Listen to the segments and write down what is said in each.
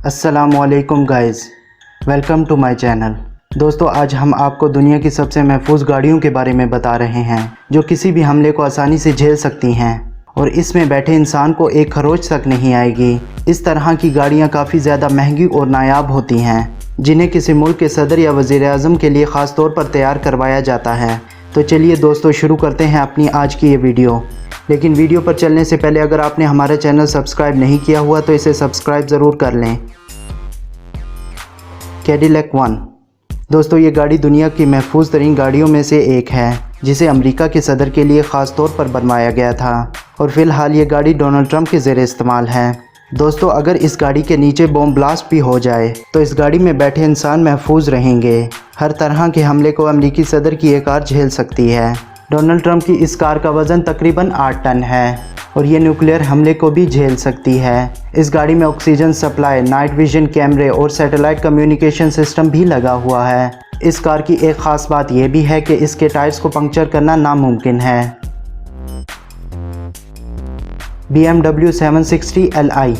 अस्सलामुअलैकुम guys, welcome to my channel. दोस्तों, आज हम आपको दुनिया की सबसे महफूज गाड़ियों के बारे में बता रहे हैं जो किसी भी हमले को आसानी से झेल सकती हैं और इसमें बैठे इंसान को एक खरोच तक नहीं आएगी। इस तरह की गाड़ियां काफ़ी ज़्यादा महंगी और नायाब होती हैं, जिन्हें किसी मुल्क के सदर या वज़ीर आज़म के लिए ख़ास तौर पर तैयार करवाया जाता है। तो चलिए दोस्तों, शुरू करते हैं अपनी आज की ये वीडियो। लेकिन वीडियो पर चलने से पहले अगर आपने हमारा चैनल सब्सक्राइब नहीं किया हुआ तो इसे सब्सक्राइब ज़रूर कर लें। कैडिलैक 1। दोस्तों, ये गाड़ी दुनिया की महफूज तरीन गाड़ियों में से एक है, जिसे अमेरिका के सदर के लिए ख़ास तौर पर बनवाया गया था और फ़िलहाल ये गाड़ी डोनाल्ड ट्रंप के ज़ेरे इस्तेमाल है। दोस्तों, अगर इस गाड़ी के नीचे बॉम्ब ब्लास्ट भी हो जाए तो इस गाड़ी में बैठे इंसान महफूज रहेंगे। हर तरह के हमले को अमेरिकी सदर की ये कार झेल सकती है। डोनाल्ड ट्रंप की इस कार का वज़न तकरीबन 8 टन है और ये न्यूक्लियर हमले को भी झेल सकती है। इस गाड़ी में ऑक्सीजन सप्लाई, नाइट विजन कैमरे और सैटेलाइट कम्युनिकेशन सिस्टम भी लगा हुआ है। इस कार की एक ख़ास बात यह भी है कि इसके टायर्स को पंक्चर करना नामुमकिन है। BMW 760 Li।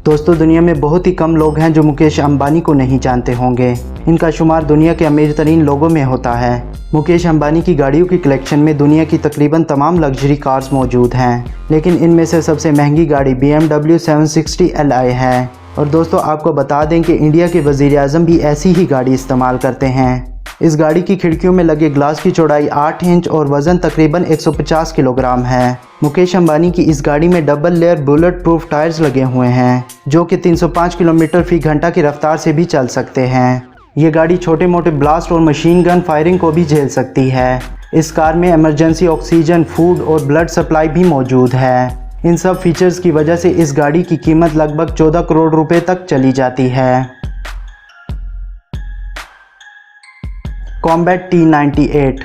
दोस्तों, दुनिया में बहुत ही कम लोग हैं जो मुकेश अंबानी को नहीं जानते होंगे। इनका शुमार दुनिया के अमीर तरीन लोगों में होता है। मुकेश अंबानी की गाड़ियों की कलेक्शन में दुनिया की तकरीबन तमाम लग्जरी कार्स मौजूद हैं, लेकिन इनमें से सबसे महंगी गाड़ी BMW 760 Li है। और दोस्तों, आपको बता दें कि इंडिया के वज़ीर आज़म भी ऐसी ही गाड़ी इस्तेमाल करते हैं। इस गाड़ी की खिड़कियों में लगे ग्लास की चौड़ाई 8 इंच और वज़न तकरीबन 150 किलोग्राम है। मुकेश अंबानी की इस गाड़ी में double layer bullet proof tyres लगे हुए हैं, जो कि 305 किलोमीटर फी घंटा की रफ्तार से भी चल सकते हैं। ये गाड़ी छोटे मोटे ब्लास्ट और मशीन गन फायरिंग को भी झेल सकती है। इस कार में इमरजेंसी ऑक्सीजन, फूड और ब्लड सप्लाई भी मौजूद है। इन सब फीचर्स की वजह से इस गाड़ी की कीमत लगभग 14 करोड़ रुपए तक चली जाती है। Combat T98।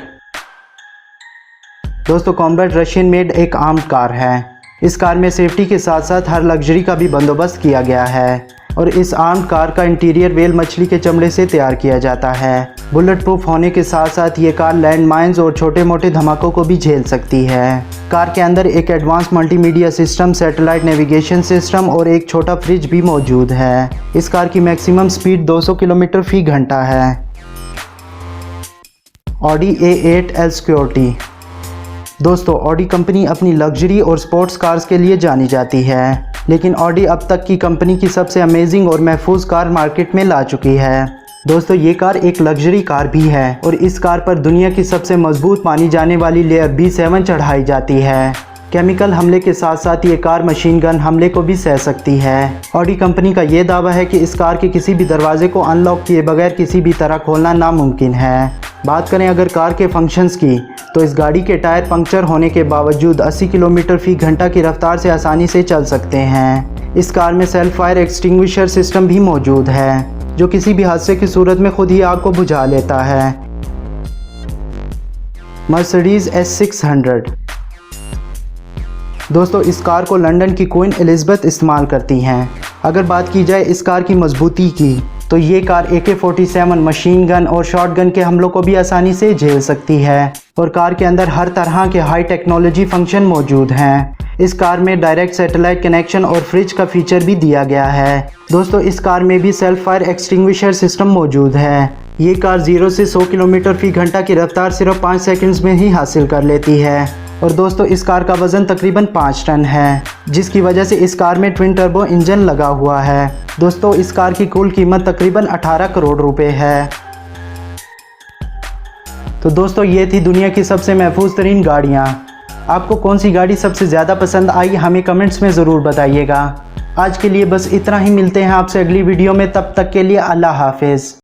दोस्तों, कॉम्बैट रशियन मेड एक आर्म्ड कार है। इस कार में सेफ्टी के साथ साथ हर लग्जरी का भी बंदोबस्त किया गया है और इस आर्म्ड कार का इंटीरियर व्हेल मछली के चमड़े से तैयार किया जाता है। बुलेट प्रूफ होने के साथ साथ ये कार लैंड माइंस और छोटे मोटे धमाकों को भी झेल सकती है। कार के अंदर एक advance multimedia system, satellite navigation system और एक छोटा फ्रिज भी मौजूद है। इस कार की मैक्सिमम स्पीड 200 किलोमीटर फी घंटा है। Audi A8 L security. दोस्तों, ऑडी कंपनी अपनी लग्जरी और स्पोर्ट्स कार्स के लिए जानी जाती है, लेकिन ऑडी अब तक की कंपनी की सबसे अमेजिंग और महफूज कार मार्केट में ला चुकी है। दोस्तों, ये कार एक लग्जरी कार भी है और इस कार पर दुनिया की सबसे मजबूत मानी जाने वाली लेयर B7 चढ़ाई जाती है। केमिकल हमले के साथ साथ ये कार मशीन गन हमले को भी सह सकती है। ऑडी कंपनी का ये दावा है कि इस कार के किसी भी दरवाजे को अनलॉक किए बगैर किसी भी तरह खोलना नामुमकिन है। बात करें अगर कार के फंक्शंस की, तो इस गाड़ी के टायर पंक्चर होने के बावजूद 80 किलोमीटर फी घंटा की रफ्तार से आसानी से चल सकते हैं। इस कार में सेल्फ फायर एक्सटिंग्विशर सिस्टम भी मौजूद है, जो किसी भी हादसे की सूरत में खुद ही आग को बुझा लेता है। Mercedes S600। दोस्तों, इस कार को लंदन की क्वीन एलिज़ाबेथ इस्तेमाल करती हैं। अगर बात की जाए इस कार की मजबूती की, तो ये कार AK-47 मशीन गन और शॉट गन के हमलों को भी आसानी से झेल सकती है और कार के अंदर हर तरह के हाई टेक्नोलॉजी फंक्शन मौजूद हैं। इस कार में डायरेक्ट सैटेलाइट कनेक्शन और फ्रिज का फीचर भी दिया गया है। दोस्तों, इस कार में भी सेल्फ फायर एक्सटिंग्विशर सिस्टम मौजूद है। ये कार 0 से 100 किलोमीटर फी घंटा की रफ्तार सिर्फ 5 सेकंड्स में ही हासिल कर लेती है। और दोस्तों, इस कार का वज़न तकरीबन 5 टन है, जिसकी वजह से इस कार में ट्विन टर्बो इंजन लगा हुआ है। दोस्तों, इस कार की कुल कीमत तकरीबन 18 करोड़ रुपए है। तो दोस्तों, ये थी दुनिया की सबसे महफूज तरीन गाड़ियाँ। आपको कौन सी गाड़ी सबसे ज़्यादा पसंद आई, हमें कमेंट्स में ज़रूर बताइएगा। आज के लिए बस इतना ही। मिलते हैं आपसे अगली वीडियो में, तब तक के लिए अल्लाह हाफिज़।